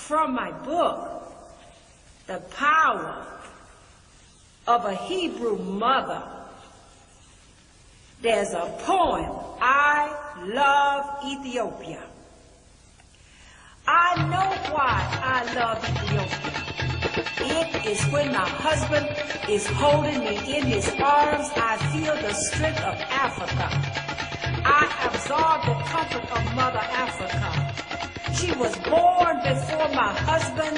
from my book, The Power of a Hebrew Mother, there's a poem, I Love Ethiopia. I know why I love Ethiopia. It is when my husband is holding me in his arms, I feel the strength of Africa. I absorb the comfort of Mother Africa. She was born before my husband,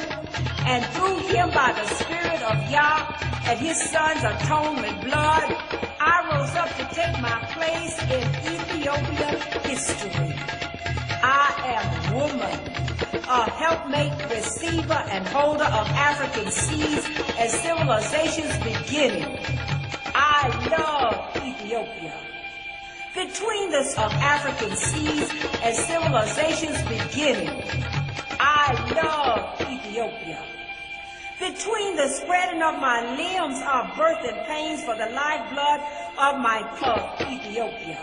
and through him by the Spirit of Yah and his Son's atonement blood, I rose up to take my place in Ethiopia history. I am woman, a helpmate, receiver, and holder of African seeds and civilization's beginning. I love Ethiopia. Between the of African seeds and civilization's beginning, I love Ethiopia. Between the spreading of my limbs are birth and pains for the lifeblood of my Ethiopia.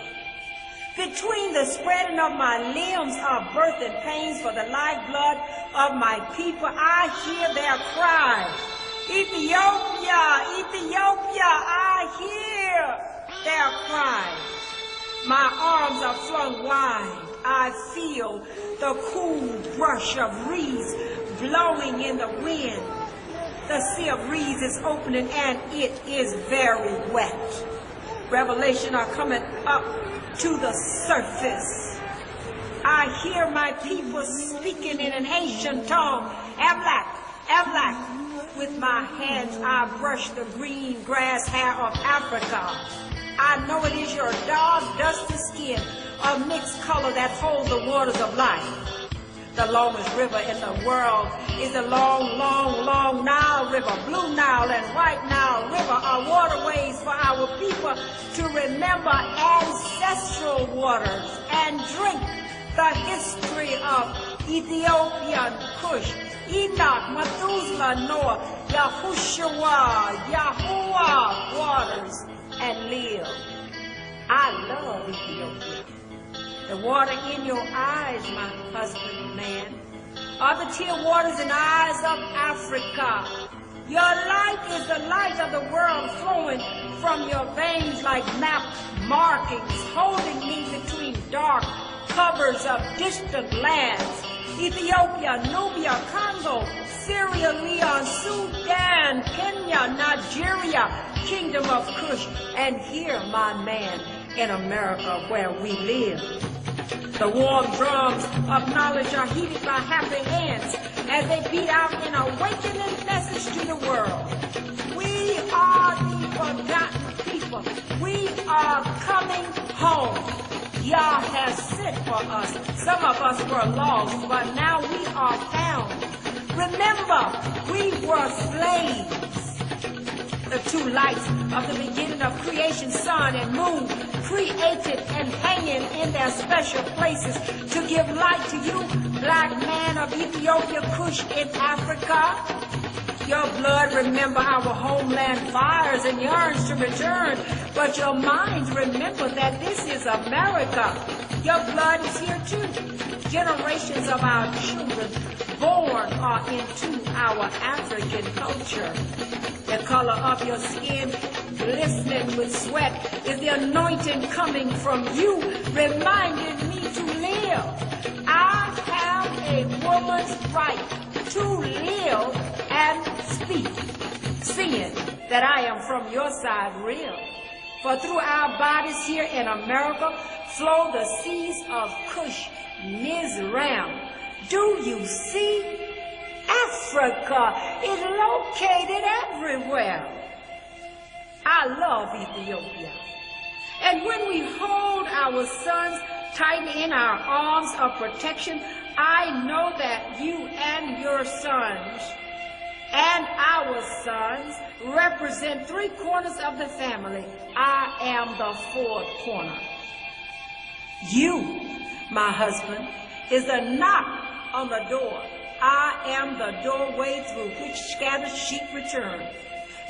Between the spreading of my limbs are birth and pains for the lifeblood of my people, I hear their cry. Ethiopia, Ethiopia, I hear their cry. My arms are flung wide. I feel the cool brush of reeds blowing in the wind. The sea of reeds is opening and it is very wet. Revelation are coming up to the surface. I hear my people speaking in an ancient tongue. Ablak, Ablak. With my hands I brush the green grass hair of Africa. I know it is your dark, dusty skin, a mixed color that holds the waters of life. The longest river in the world is the long, long, long Nile River. Blue Nile and White Nile River are waterways for our people to remember ancestral waters and drink the history of Ethiopian Kush, Enoch, Methuselah, Noah, Yahushua, Yahuwah waters, and live. I love Ethiopia. The water in your eyes, my husband, man, are the tear waters in the eyes of Africa. Your light is the light of the world flowing from your veins like map markings, holding me between dark covers of distant lands. Ethiopia, Nubia, Congo, Syria, Leon, Sudan, Kenya, Nigeria, Kingdom of Kush, and here, my man, in America where we live. The warm drums of knowledge are heated by happy hands as they beat out an awakening message to the world. We are the forgotten people. We are coming home. Yah has sent for us. Some of us were lost, but now we are found. Remember, we were slaves. The two lights of the beginning of creation, sun and moon, created and hanging in their special places to give light to you, black man of Ethiopia, Kush in Africa. Your blood remember our homeland fires and yearns to return, but your minds remember that this is America. Your blood is here too. Generations of our children born are into our African culture. The color of your skin, glistening with sweat, is the anointing coming from you, reminding me to live. I have a woman's right to live and speak, seeing that I am from your side real. For through our bodies here in America flow the seas of Kush, Mizraim. Do you see? Africa is located everywhere. I love Ethiopia. And when we hold our sons tight in our arms of protection, I know that you and your sons and our sons represent three corners of the family. I am the fourth corner. You, my husband, is the knock on the door. I am the doorway through which scattered sheep return.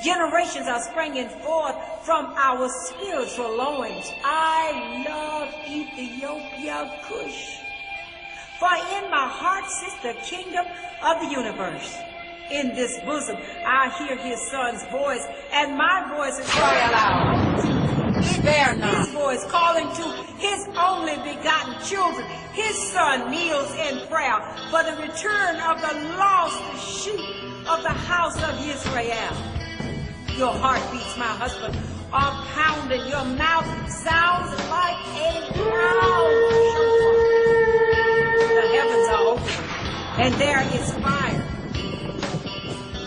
Generations are springing forth from our spiritual loins. I love Ethiopia, Kush. For in my heart sits the kingdom of the universe. In this bosom I hear his son's voice, and my voice is crying aloud. Spare not. His voice calling to his only begotten children. His son kneels in prayer for the return of the lost sheep of the house of Israel. Your heartbeats, my husband, are pounding. Your mouth sounds like a loud shofar. The heavens are open, and there is fire.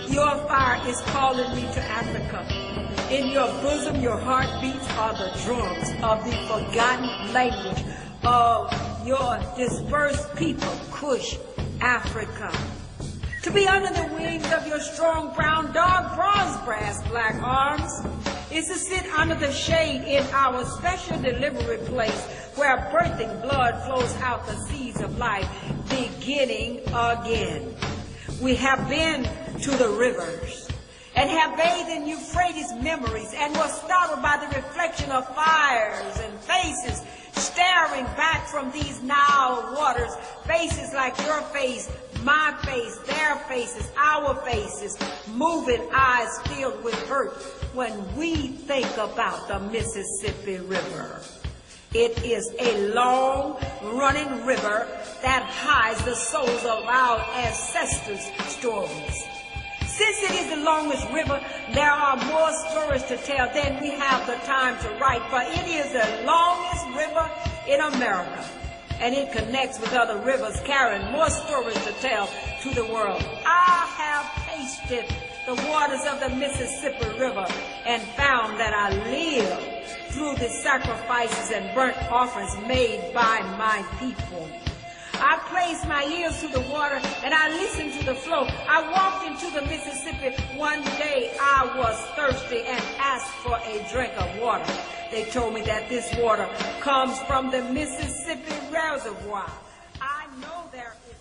Your fire is calling me to Africa. In your bosom, your heartbeats are the drums of the forgotten language of your dispersed people, Cush, Africa. To be under the wings of your strong brown dog, bronze brass black arms, is to sit under the shade in our special delivery place where birthing blood flows out the seas of life, beginning again. We have been to the rivers and have bathed in Euphrates memories and were startled by the reflection of fires and faces staring back from these Nile waters, faces like your face, my face, their faces, our faces, moving eyes filled with hurt when we think about the Mississippi River. It is a long-running river that hides the souls of our ancestors' stories. Since it is the longest river, there are more stories to tell than we have the time to write, for it is the longest river in America, and it connects with other rivers, carrying more stories to tell to the world. I have tasted the waters of the Mississippi River and found that I live through the sacrifices and burnt offerings made by my people. I placed my ears to the water and I listened to the flow. I walked into the Mississippi one day. I was thirsty and asked for a drink of water. They told me that this water comes from the Mississippi Reservoir. I know there is